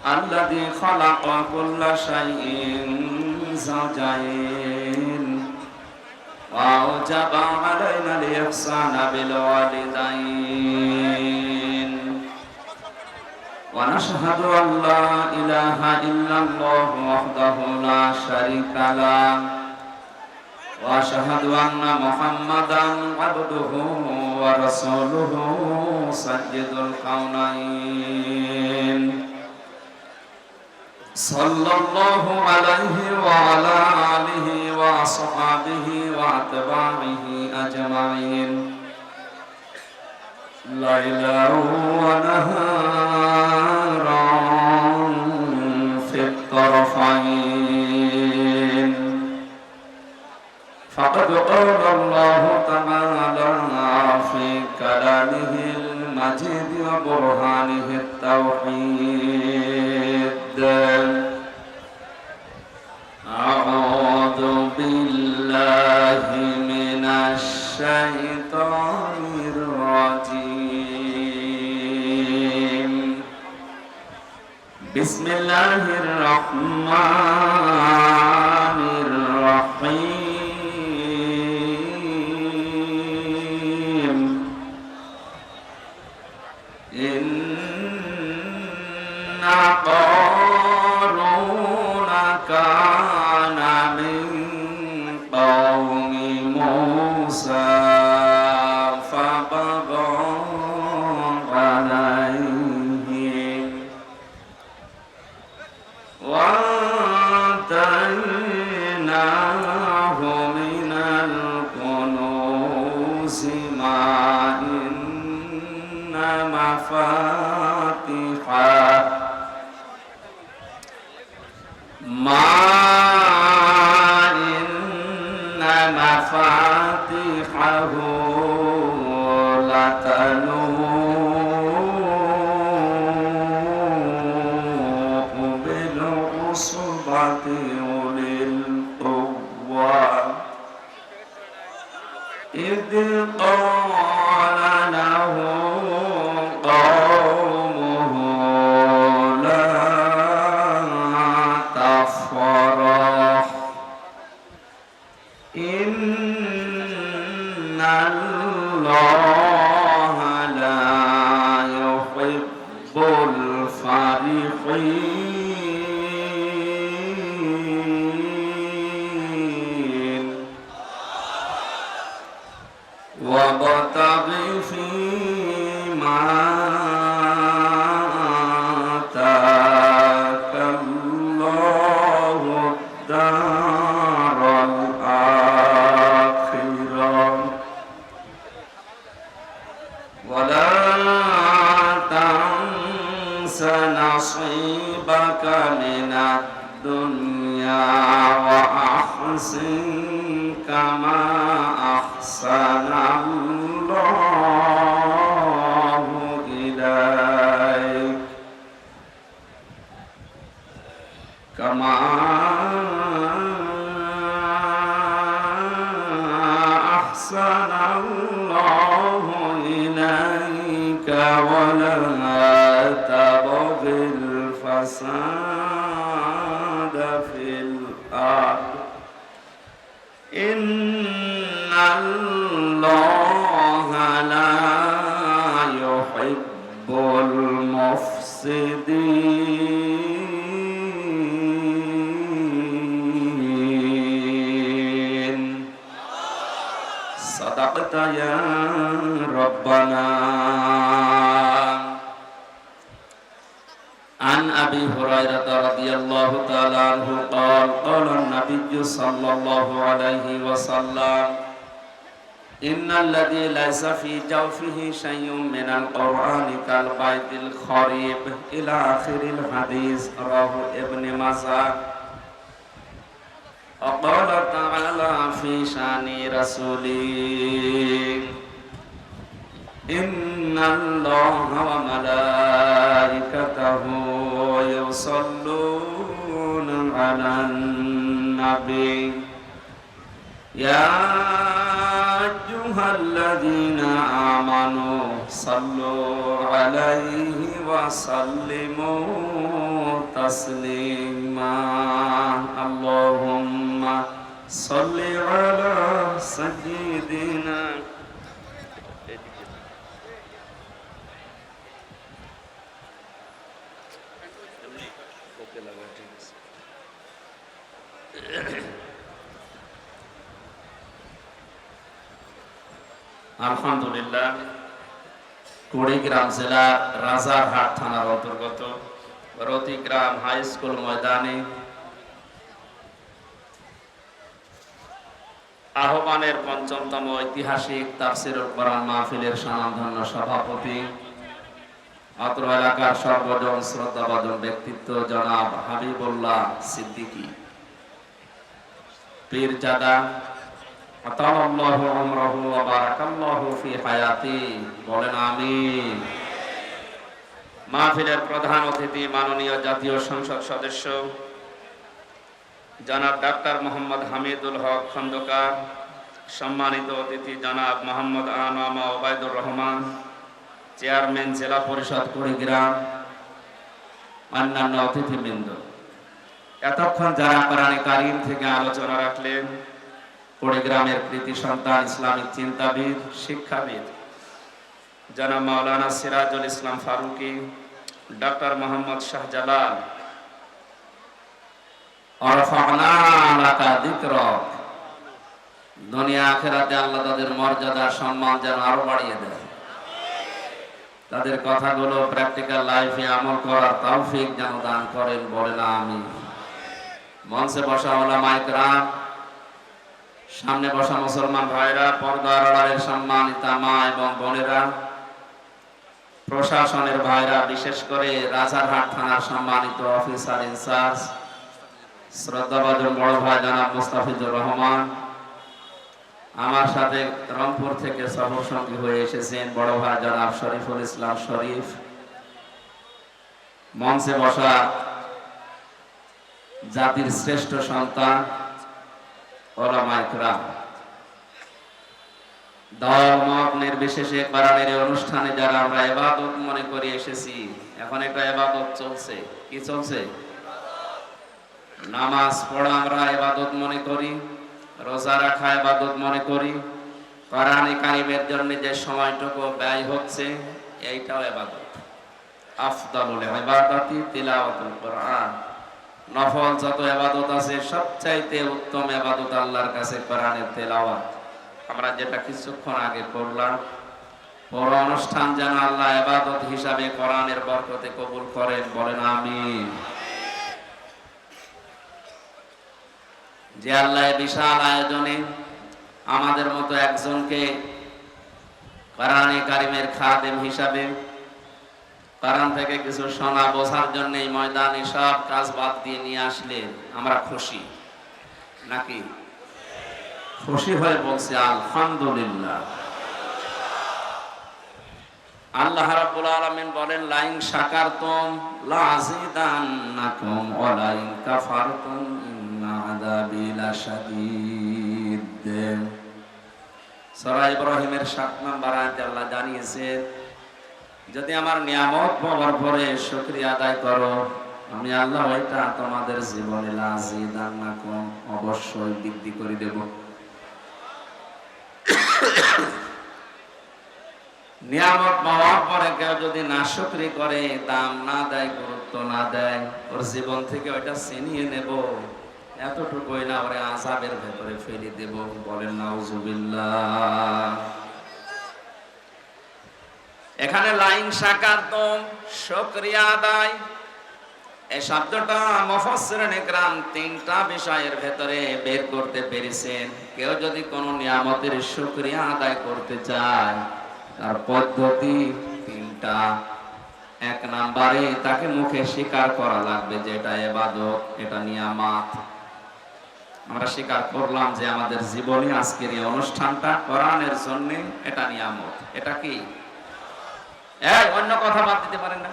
الذي خلق كل شيء زوجين وأوجب علينا الإحسان بالوالدين ونشهد أن لا إله إلا الله وحده لا شريك له وأشهد أن محمدا عبده ورسوله سيد الكونين صلى الله عليه وعلى آله وأصحابه وأتباعه أجمعين ليلا ونهارا في الطرفين فقد قال الله تعالى في كلامه المجيد وبرهانه التوحيد أعوذ بالله من الشيطان الرجيم بسم الله الرحمن الرحيم إن قارون كان من قوم موسى فبغى عليهم وآتيناه من الكنوز ما إن مفاتحه لتنوء بالعصبة أولي القوة إذ قال له قومه لا تفرح إن الله لا يحب الفرحين وابتغ فيما آتاك الله الدار الآخرة ولا تنس نصيبك من الدنيا وأحسن كما أحسن الله إليك كما أحسن الله إليك ولا تبغ الفساد في الأرض إن الله لا يحب المفسدين صدقت يا ربنا عن أبي هريرة رضي الله تعالى عنه قال قال النبي صلى الله عليه وسلم ইন্নাল্লাযী লাইসা ফী জাওফিহি শাইউম মিনাল কুরআনি কাল বাইতিল খরিব ইলা আখিরিল হাদিস রাহু ইবনে মাজাহ। وقال تعالى في شأن رسوله إن الله وملائكته يصلون على النبي يا أيها الذين آمنوا صلوا عليه وسلموا تسليما اللهم صل على سيدنا আলহামদুলিল্লাহ, কুড়িগ্রাম জেলার রাজারহাট থানার অন্তর্গত রতিগ্রাম হাই স্কুল ময়দানে আহ্বানের পঞ্চমতম ঐতিহাসিক তাফসীরুল কোরআন মাহফিলের স্বনামধন্য সভাপতি, অত্র এলাকার সর্বজন শ্রদ্ধাভাজন ব্যক্তিত্ব জনাব হাবিবুল্লাহ সিদ্দিকী পীরজাদা আতাল্লাহু আমরাহু ওয়া বারাকাল্লাহু ফি হায়াতি, বলেন আমিন। মাহফিলের প্রধান অতিথি মাননীয় জাতীয় সংসদ সদস্য জনাব ডাক্তার মোহাম্মদ হামিদুল হক খন্দকার, সম্মানিত অতিথি জনাব মোহাম্মদ আনাম ওবায়দুর রহমান, চেয়ারম্যান জেলা পরিষদ কুড়িগ্রাম, অন্যান্য অতিথিবৃন্দ, এতক্ষণ যারা কোরআনে কারীম থেকে আলোচনা রাখলেন, কুড়িগ্রামের কৃতি সন্তান, ইসলামিক চিন্তাবিদ, শিক্ষাবিদ জনাব মাওলানা সিরাজুল ইসলাম ফারুকী, ডক্টর মোহাম্মদ শাহজালাল, আরফা'না লাকা যিকরাক, দুনিয়া আখিরাতে আল্লাহ তাদের মর্যাদা সম্মান যেন আরো বাড়িয়ে দেয়, তাদের কথাগুলো প্র্যাকটিক্যাল লাইফে আমল করার তৌফিক যেন দান করেন, বলেন আমিন। মঞ্চে বসা উলামায়ে কেরাম, সামনে বসা মুসলমান ভাইরা, পর্দার আড়ালের সম্মানিতা মা এবং বোনেরা, প্রশাসনের ভাইরা, বিশেষ করে রাজারহাট থানার সম্মানিত অফিসার ইনচার্জ শ্রদ্ধাভাজন বড় ভাই জনাব মুস্তাফিজুর রহমান, আমার সাথে রংপুর থেকে সফর সঙ্গী হয়ে এসেছেন বড় ভাই জনাব শরীফুল ইসলাম শরীফ, মঞ্চে বসা জাতির শ্রেষ্ঠ সন্তান উলামায়ে কেরাম, দল মত নির্বিশেষে কোরআনের এই অনুষ্ঠানে যারা আমরা ইবাদত মনে করে এসেছি, এখন একটা ইবাদত চলছে। কি চলছে? নামাজ পড়া আমরা ইবাদত মনে করি, রোজা রাখা ইবাদত মনে করি, কোরআনে কারীমের জন্য যে সময়টুকু ব্যয় হচ্ছে এইটাও ইবাদত। আফদালুল ইবাদাতি তিলাওয়াতুল কোরআন, নফল যত ইবাদত আছে সবচাইতে উত্তম ইবাদত আল্লাহর কাছে কোরআনের তেলাওয়াত। আমরা যেটা কিছুক্ষণ আগে করলাম, পুরো অনুষ্ঠান যেন আল্লাহ ইবাদত হিসাবে কোরআনের বরকতে কবুল করেন, বলেন আমিন। যে আল্লাহ বিশাল আয়োজনে আমাদের মতো একজনকে কোরআনে কারীমের খাদেম হিসাবে কোরআন থেকে কিছু শোনা বোঝার জন্য এই ময়দানে সব কাজ বাদ দিয়ে নিয়ে আসলেন, আমরা খুশি নাকি? খুশি হয়ে বলছি আলহামদুলিল্লাহ। আল্লাহ রাব্বুল আলামিন বলেন, লাইন শাকারতুম লাযিদান্নাকুম ওয়া লাইন কাফারতুম ইন্না আযাবি লাশাদীদ। সূরা ইব্রাহিমের ৭ নম্বর আয়াতে আল্লাহ জানিয়েছেন, যদি আমার নিয়ামত পাওয়ার পরে শুকরিয়া আদায় করো, আমি আল্লাহ ওইটা তোমাদের জীবনে লাযিদান্নাকুম অবশ্যই বৃদ্ধি করে দেব। নিয়ামত পাওয়ার পরে কেউ যদি নাশুকরি করে, দাম না দেয়, গুরুত্ব না দেয়, ওর জীবন থেকে ওইটা ছিনিয়ে নেব, এতটুকুই না, ওরে আযাবের ভেতরে ফেলে দেব, বলেন নাউযুবিল্লাহ। এখানে লাইন শাকারতুম শুকরিয়া আদায়, এই শব্দটা মুফাসসিরিন ইকরাম তিনটা বিষয়ের ভেতরে বের করতে পেরেছেন। কেউ যদি কোনো নিয়ামতের শুকরিয়া আদায় করতে চায়, তার পদ্ধতি তিনটা। এক নম্বরে তাকে মুখে স্বীকার করা লাগবে যে এটা ইবাদত, এটা নিয়ামত। আমরা স্বীকার করলাম যে আমাদের জীবনে আজকের এই অনুষ্ঠানটা কোরআনের জন্য এটা নিয়ামত। এটা কি অন্য কথা বাদ দিতে পারেন না?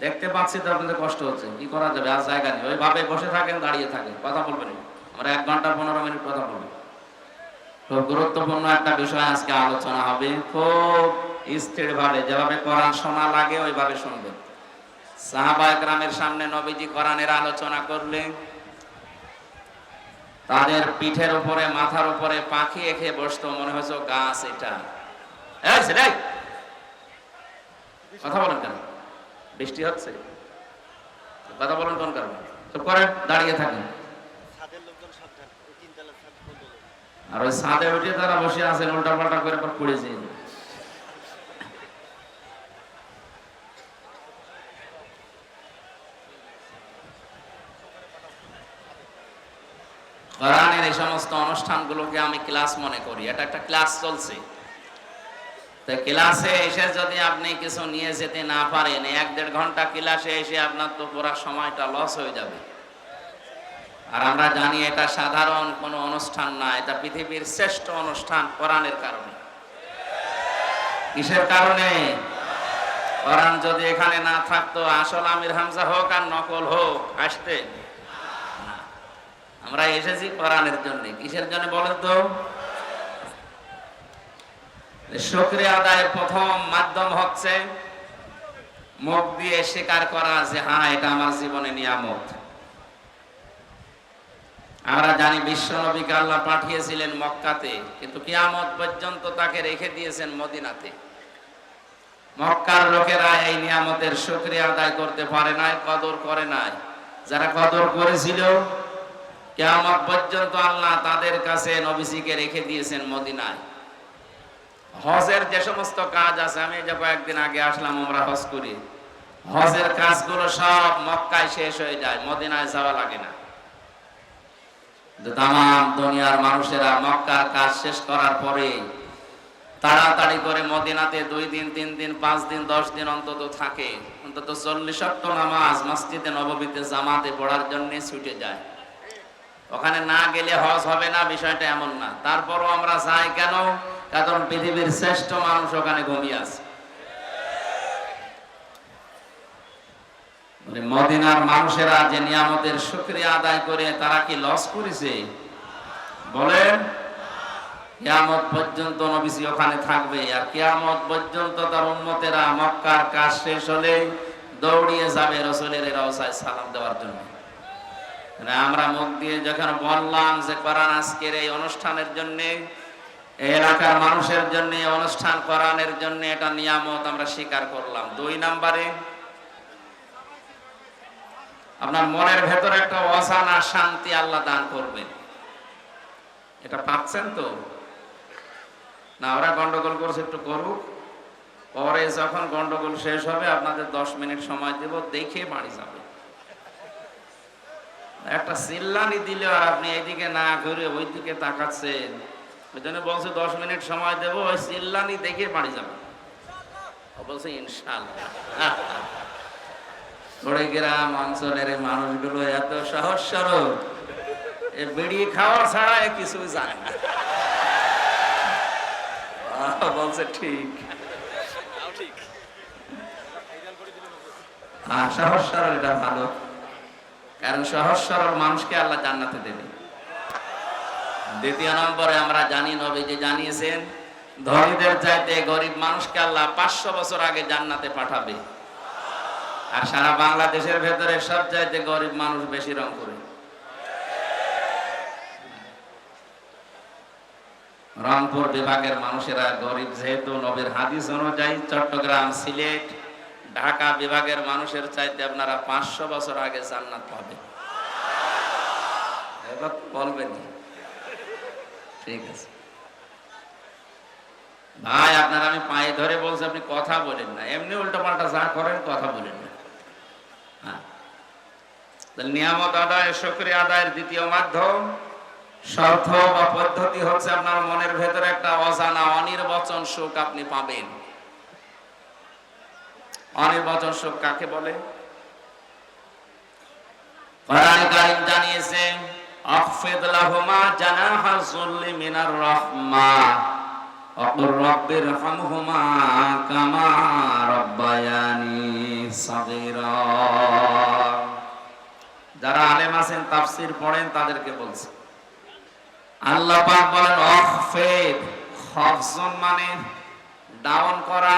দেখতে পাচ্ছি তো আপনাদের কষ্ট হচ্ছে, কি করা যাবে? আর জায়গা নেই, ওইভাবে বসে থাকেন, দাঁড়িয়ে থাকেন, কথা বলবেন। আমরা 1 ঘন্টা 15 মিনিট কথা বলবো। খুব গুরুত্বপূর্ণ একটা বিষয় আজকে আলোচনা হবে। খুব স্থির ভাবে, যেভাবে কোরআন শোনা লাগে ওইভাবে শুনবেন। সাহাবায়ে কেরামের সামনে নবীজি কোরআনের আলোচনা করলে তাদের পিঠের উপরে, মাথার উপরে পাখি এঁকে বসতো, মনে হচ্ছে গাছ। এটা কথা বলেন কেন? বৃষ্টি হচ্ছে, কথা বলেন কোন কারণে? চুপ করেন, দাঁড়িয়ে থাকেন। আর ওই ছাদে উঠে তারা বসে আছেন, উল্টা পাল্টা করে পড়েছে। কোরআনের এই সমস্ত অনুষ্ঠানগুলোকে আমি ক্লাস মনে করি। এটা একটা ক্লাস চলছে। তো ক্লাসে এসে যদি আপনি কিছু নিয়ে যেতে না পারেন, 1-1.5 ঘন্টা ক্লাসে এসে আপনার তো পুরো সময়টা লস হয়ে যাবে। আর আমরা জানি এটা সাধারণ কোনো অনুষ্ঠান না, এটা পৃথিবীর শ্রেষ্ঠ অনুষ্ঠান কোরআনের কারণে। কিসের কারণে? কোরআন যদি এখানে না থাকতো, আসল আমির হামজা হোক আর নকল হোক, আসতে না। আমরা এসেছি কোরআনের জন্য। কিসের জন্য বলেন তো? শুকরিয়া আদায়ের প্রথম মাধ্যম হচ্ছে মুখ দিয়ে স্বীকার করা যে হ্যাঁ, এটা আমার জীবনে নিয়ামত। আমরা জানি বিশ্ব নবীকে আল্লাহ পাঠিয়েছিলেন মক্কাতে, কিন্তু কিয়ামত পর্যন্ত তাকে রেখে দিয়েছেন মদিনাতে। মক্কার লোকেরা এই নিয়ামতের শুকরিয়া আদায় করতে পারে নাই, কদর করে নাই। যারা কদর করেছিল, কিয়ামত পর্যন্ত আল্লাহ তাদের কাছে নবীজিকে রেখে দিয়েছেন মদিনায়। হজের যে সমস্ত কাজ আছে, আমি যে কয়েকদিন আগে আসলাম, আমরা হজ করি, হজের কাজগুলো সব মক্কায় শেষ হয়ে যায়, মদিনায় যাওয়া লাগে না। তামাম দুনিয়ার মানুষেরা মক্কার কাজ শেষ করার পরে তাড়াতাড়ি করে মদিনাতে 2 দিন 3 দিন 5 দিন 10 দিন অন্তত থাকে। অন্তত 40 ওয়াক্ত নামাজ মসজিদে নববীতে জামাতে পড়ার জন্য ছুটে যায়। ওখানে না গেলে হজ হবে না, বিষয়টা এমন না। তারপরও আমরা যাই কেন? কারণ পৃথিবীর শ্রেষ্ঠ মানুষ ওখানে ঘুমিয়ে আছে। মদিনার মানুষেরা যে নিয়ামতের শুকরিয়া আদায় করে, তারা কি লস করেছে? বলেন। কিয়ামত পর্যন্ত নবীজি ওখানে থাকবে, আর কিয়ামত পর্যন্ত তার উম্মতেরা মক্কার কাজ শেষ হলে দৌড়িয়ে যাবে রাসূলের রওজায় সালাম দেওয়ার জন্য। আমরা মুখ দিয়ে যখন বললাম যে কোরআন আজকের এই অনুষ্ঠানের জন্য, এই এলাকার মানুষের জন্য অনুষ্ঠান কোরআনের জন্য এটা নিয়ামত, আমরা স্বীকার করলাম। 2 নম্বরে আপনার মনের ভেতরে একটা অজানা শান্তি আল্লাহ দান করবেন। এটা পাচ্ছেন তো না? ওরা গন্ডগোল করছে, একটু করুক, পরে যখন গন্ডগোল শেষ হবে আপনাদের 10 মিনিট সময় দেব, দেখে বাড়ি যাবে। একটা চিল্লানি দিলে আর আপনি এইদিকে না ঘুরে ওই দিকে তাকাচ্ছেন, ওই জন্য বলছে 10 মিনিট সময় দেব, ওই চিল্লানি দেখে বাড়ি যাবে। বলছে ইনশাআল্লাহ। গ্রাম অঞ্চলের মানুষগুলো এত সহজ সরল, বিড়ি খাওয়া ছাড়া কিছু যায় না। বলছে ঠিক, সহজ সরল, এটা ভালো। কারণ সহজ সরল মানুষকে আল্লাহ জান্নাতে দেবে। 2 নম্বরে আমরা জানি নবীজি জানিয়েছেন, ধনীদের চাইতে গরিব মানুষকে আল্লাহ 500 বছর আগে জান্নাতে পাঠাবে। আর সারা বাংলাদেশের ভেতরে সব চাইতে গরিব মানুষ বেশি রংপুরে। রংপুর বিভাগের মানুষেরা গরিব যেহেতু, নবীর হাদিস অনুযায়ী চট্টগ্রাম, সিলেট, ঢাকা বিভাগের মানুষের চাইতে আপনারা 500 বছর আগে জান্নাত পাবে। এবার বলবেন ঠিক আছে ভাই, আপনারা আমি পায়ে ধরে বলছি, আপনি কথা বলেন না, এমনি উল্টো পাল্টা যা করেন কথা বলেন না। নিয়ামত আদায়, শুকরিয়া আদায়ের দ্বিতীয় মাধ্যম শর্ত বা পদ্ধতি হচ্ছে আপনার মনের ভেতরে একটা অজানা অনির্বচন সুখ আপনি পাবেন। অনির্বচন সুখ কাকে বলে? কোরআন কারীম জানিয়েছে, আখফিদ লাহুমা জানাহা যুল্লি মিনার রাহমা ওয়াকুর রাব্বিরহামহুমা কামা রাব্বায়ানি সাগীরা। যারা আলেম আছেন, তাফসীর পড়েন, তাদেরকে বলছে আল্লাহ পাক বলেন আখফিদ, খফজন মানে ডাউন করা,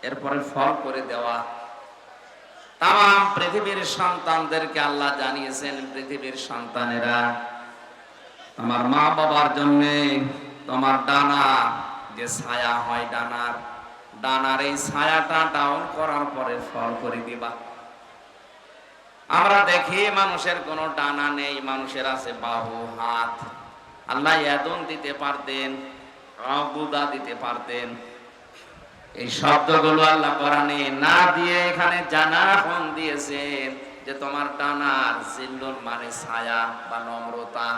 এরপরে ফল করে দেওয়া। তাম পৃথিবীর সন্তানদেরকে আল্লাহ জানিয়েছেন, পৃথিবীর সন্তানেরা তোমার মা বাবার জন্য তোমার ডানা যে ছায়া হয়, ডানার এই ছায়াটা ডাউন করার পরে ফল করে দিবা। আমরা দেখি মানুষের কোনো ডানা নেই, মানুষের আছে বাহু, হাত। আল্লাহ ইয়াদুন দিতে পারতেন, আবুদা দিতে পারতেন। এই শব্দগুলো আল্লাহ কোরআনে না দিয়ে এখানে জানাহন দিয়েছেন যে তোমার ডানার জিল্লুন মানে ছায়া বা নম্রতা।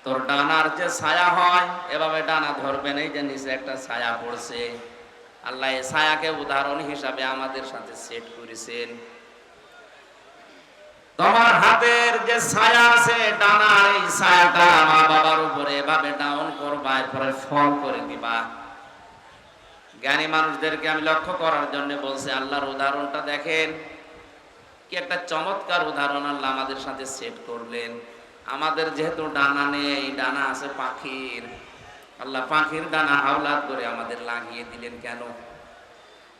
তোর ডানার যে ছায়া হয়, এভাবে ডানা ধরবেন, এই যে নিচে একটা ছায়া পড়ছে, আল্লাহ এই ছায়াকে উদাহরণ হিসাবে আমাদের সাথে সেট করেছেন। তোমার হাতের যে ছায়া আছে, ডানার এই ছায়াটা মা বাবার উপরে এভাবে ডাউন করবা, এরপরে ফল করে দিবা। জ্ঞানী মানুষদেরকে আমি লক্ষ্য করার জন্য বলছি, আল্লাহর উদাহরণটা দেখেন, কি একটা চমৎকার উদাহরণ আল্লাহ আমাদের সাথে সেট করলেন। আমাদের যেহেতু ডানা নেই, ডানা আছে পাখির, আল্লাহ পাখির ডানা হাওলাত করে আমাদের লাগিয়ে দিলেন কেন?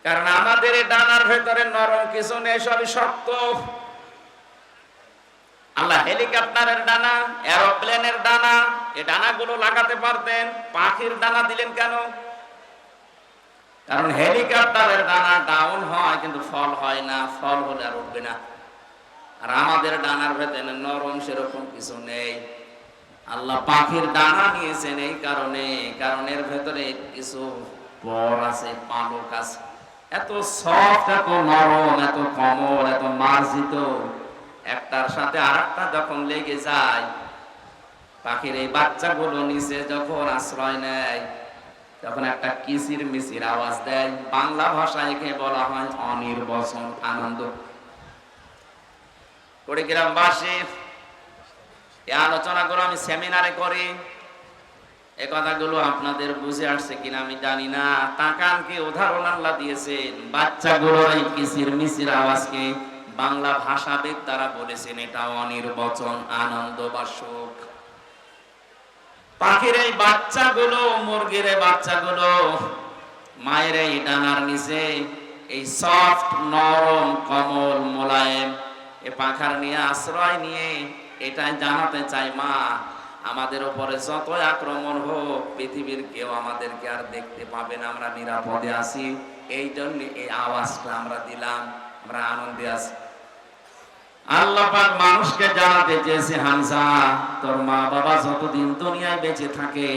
কারণ আমাদের এই ডানার ভেতরে নরম কিছু নেই, সবই শক্ত। আল্লাহ হেলিকপ্টারের ডানা, এরোপ্লেনের ডানা, এই ডানাগুলো লাগাতে পারতেন, পাখির ডানা দিলেন কেন? কারণ হেলিকপ্টারের ডানা ডাউন হয় কিন্তু ফল হয় না, ফল হলে আর উঠবে না। আর আমাদের ডানার ভেতরে নরম সেরকম কিছু নেই। আল্লাহ পাখির ডানা নিয়েছেন এই কারণে, কারণ এর ভেতরে কিছু পর আছে, পালক আছে, এত সফট, এত নরম, এত কোমল, এত মার্জিত, একটার সাথে আরেকটা যখন লেগে যায়, পাখির এই বাচ্চাগুলো নিচে যখন আশ্রয় নেয়, তখন একটা কিচির মিচির আওয়াজ দেয়। বাংলা ভাষায় একে বলা হয় অনির্বচন আনন্দ। কুড়িগ্রামবাসী এই আলোচনাগুলো আমি সেমিনারে করি, এ কথাগুলো আপনাদের বুঝে আসছে কিনা আমি জানি না। তাকান কি উদাহরণ আল্লাহ দিয়েছেন, বাচ্চাগুলো এই কিচির মিচির আওয়াজকে বাংলা ভাষাবিদ তারা বলেছেন এটা অনির্বচন আনন্দ বা সুখ। পাখির এই বাচ্চাগুলো, মুরগির এই বাচ্চাগুলো মায়ের এই ডানার নিচে এই সফট, নরম, কোমল, মোলায়েম এ পাখার নিয়ে আশ্রয় নিয়ে এটাই জানাতে চাই, মা আমাদের উপরে যতই আক্রমণ হোক, পৃথিবীর কেউ আমাদেরকে আর দেখতে পাবে না, আমরা নিরাপদে আছি। এই জন্য এই আওয়াজটা আমরা দিলাম, আমরা আনন্দে আছি। আল্লাহ পাক মানুষকে জানাতে চেয়েছে, হামজা তোর মা বাবা যতদিন দুনিয়ায় বেঁচে থাকে,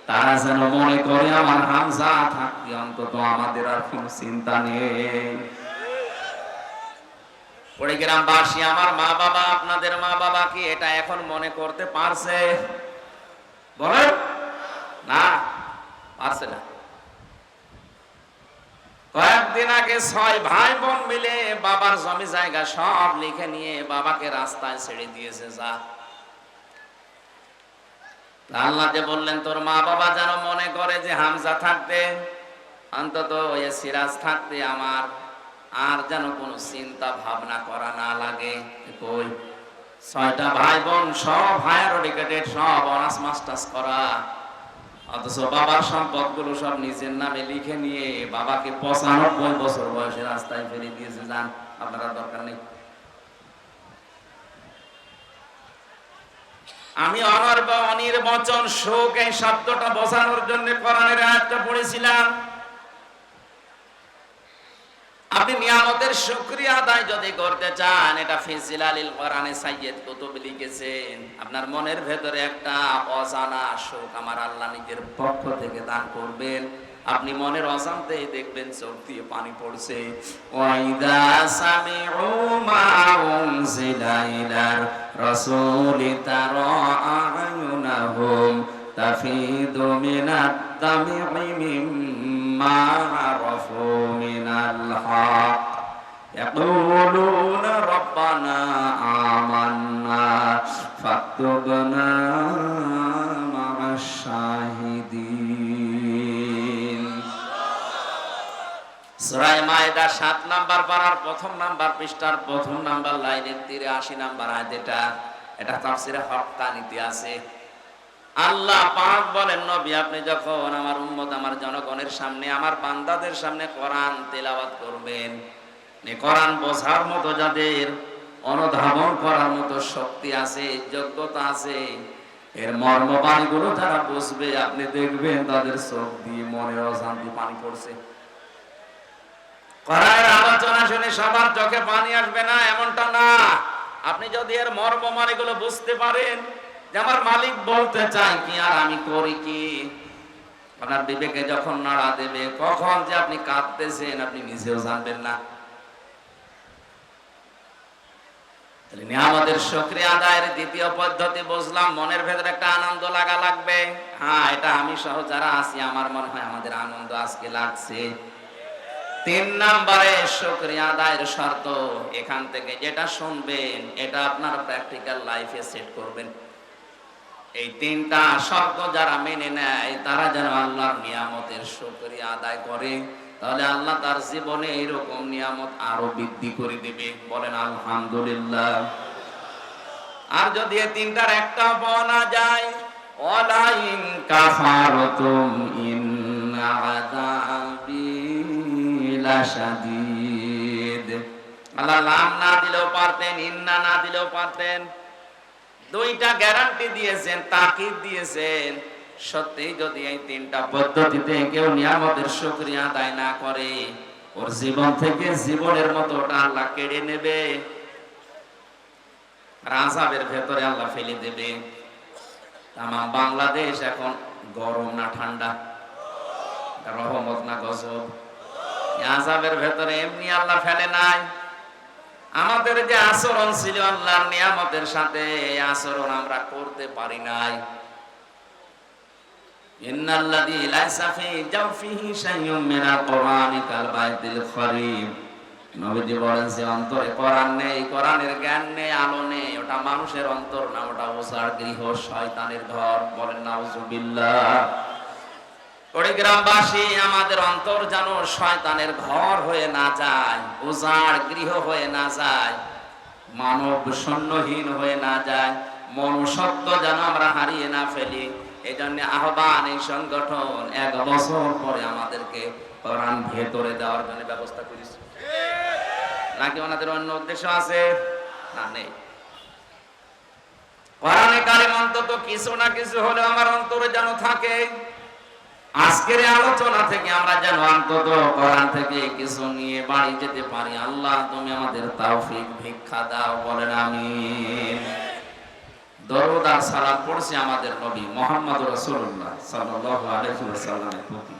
তারা যেন মনে করে আমার হামজা থাকতে অন্তত আমাদের আর কোনো চিন্তা নেই। কুড়িগ্রামবাসী, আমার মা বাবা, আপনাদের মা বাবা কি এটা এখন মনে করতে পারছে? বলেন না, পারছে না। কয়েকদিন আগে 6 ভাই বোন মিলে বাবার জমি জায়গা সব লিখে নিয়ে বাবাকে রাস্তায় ছেড়ে দিয়েছে। যা, আল্লাহ যে বললেন তোর মা বাবা যেন মনে করে যে হামজা থাকতে অন্তত এ সিরাজ থাকতে আমার আর যেন কোনো চিন্তা ভাবনা করা না লাগে। কই 6টা ভাই বোন, সব হায়ার এডুকেটেড, সব অনার্স মাস্টার্স করা, অথচ বাবার সম্পদগুলো সব নিজের নামে লিখে নিয়ে বাবাকে 95 বছর বয়সে রাস্তায় ফেলে দিয়েছে। যান, আপনারা দরকার নেই। আমি অনির্বচন সুখ এই শব্দটা বোঝানোর জন্য কোরআনের আয়াতটা পড়েছিলাম। আপনি নিয়ামতের শুকরিয়া আদায় যদি করতে চান, এটা ফি জিলালিল কোরআনে সাইয়্যিদ কুতুব লিখেছেন, আপনার মনের ভেতরে একটা অজানা সুখ আমার আল্লাহ নিজের পক্ষ থেকে দান করবেন। আপনি মনের অশান্তি দেখবেন চোখ দিয়ে পানি পড়ছে। ওয়াইদা সামিউ মা উনজিলা ইলার রাসূলি তারা আয়ুনাহুম তাফিদু মিনাদ দামি মিম্মা আরাফু মিনাল হক ইয়াকুলুনা রাব্বানা আমান্না ফাকতুবনা মা'আশ শাহিদিন। সূরা মায়েদা 7 নাম্বার পারার প্রথম নাম্বার পৃষ্ঠার প্রথম নাম্বার লাইনের 83 নাম্বার আয়াত। এটা তাফসীরে হক্কানিতে আছে। আল্লাহ পাক বলেন, নবী আপনি যখন আমার উম্মত আমার জনগণের সামনে আমার বান্দাদের সামনে কোরআন তেলাওয়াত করবেন, এই কোরআন বোঝার মতো যাদের অনুধাবন করার মতো শক্তি আছে, যোগ্যতা আছে, এর মর্মবাণীগুলো যারা বুঝবে, আপনি দেখবেন তাদের চোখ দিয়ে মনের অশান্তি পানি পড়ছে। কোরআনের আলোচনা শুনে সবার চোখে পানি আসবে না এমনটা না। আপনি যদি এর মর্মবাণীগুলো বুঝতে পারেন যে আমার মালিক বলতে চায় কি আর আমি করি কি, আপনার বিবেকে যখন নাড়া দেবে, কখন যে আপনি কাঁদতেছেন আপনি নিজেও জানবেন না। নিয়ামতের শুকরিয়া আদায়ের দ্বিতীয় পদ্ধতি বুঝলাম, মনের ভেতরে একটা আনন্দ লাগা লাগবে। হ্যাঁ, এটা আমি সহ যারা আছি আমার মনে হয় আমাদের আনন্দ আজকে লাগছে। 3 নম্বরে শুকরিয়া আদায়ের শর্ত, এখান থেকে যেটা শুনবেন এটা আপনার প্র্যাকটিক্যাল লাইফে সেট করবেন। এই 3টা শর্ত যারা মেনে নেয় তারা যেন আল্লাহর নিয়ামতের শুকরিয়া আদায় করে, তাহলে আল্লাহ তার জীবনে এরকম নিয়ামত আরো বৃদ্ধি করে দেবে। বলেন আলহামদুলিল্লাহ। আর যদি এই 3টার একটা পাওয়া না যায়, ওয়ালাইন কাফারতুম ইন্না আযাবি লাশাদীদ। আল্লাহ লাম না দিলেও পারতেন, ইন্না না দিলেও পারতেন, 2টা গ্যারান্টি দিয়েছেন, তাকিদ দিয়েছেন। সত্যি যদি এই 3টা পদ্ধতিতে কেউ নিয়ামতের শুকরিয়া আদায় না করে, ওর জীবন থেকে জীবনের মতো ওটা আল্লাহ কেড়ে নেবে, আযাবের ভেতরে আল্লাহ ফেলে দেবে। তামাম বাংলাদেশ এখন গরম না ঠান্ডা, রহমত না গজব? আযাবের ভেতরে এমনি আল্লাহ ফেলে নাই। আমাদের যে আচরণ ছিল আল্লাহর নিয়ামতের সাথে, এই আচরণ আমরা করতে পারি নাই। ইন্নাল্লাযী লাইসা ফী জাওফিহি শাইউম মিনাল কুরআনি কাল বাইতিল খরিব। নবীজি বলেন যে অন্তরে কোরআন নেই, কোরআনের জ্ঞান নেই, আলো নেই, ওটা মানুষের অন্তর না, ওটা ওসার গৃহ, শয়তানের ঘর। বলেন নাউজুবিল্লাহ। ওই গ্রামবাসী আমাদের অন্তর যেন শয়তানের ঘর হয়ে না যায়, উজাড় গৃহ হয়ে না যায়, মানব শূন্যহীন হয়ে না যায়, মনুষ্যত্ব যেন আমরা হারিয়ে না ফেলি। এই জন্য আহ্বান, এই সংগঠন 1 বছর পরে আমাদেরকে কোরআন ভেতরে দেওয়ার জন্য ব্যবস্থা করেছে। নাকি ওনাদের অন্য উদ্দেশ্য আছে? না, নেই। কোরআনে কারিম অন্তত কিছু না কিছু হলেও আমার অন্তরে যেন থাকে। আজকের আলোচনা থেকে আমরা যেন অন্তত কোরআন থেকে কিছু নিয়ে বাড়ি যেতে পারি। আল্লাহ তুমি আমাদের তৌফিক ভিক্ষা দাও। বলেন আমিন। দরুদ আর সালাম পড়ছি আমাদের নবী মুহাম্মদ রাসূলুল্লাহ সাল্লাল্লাহু আলাইহি ওয়াসাল্লামের প্রতি।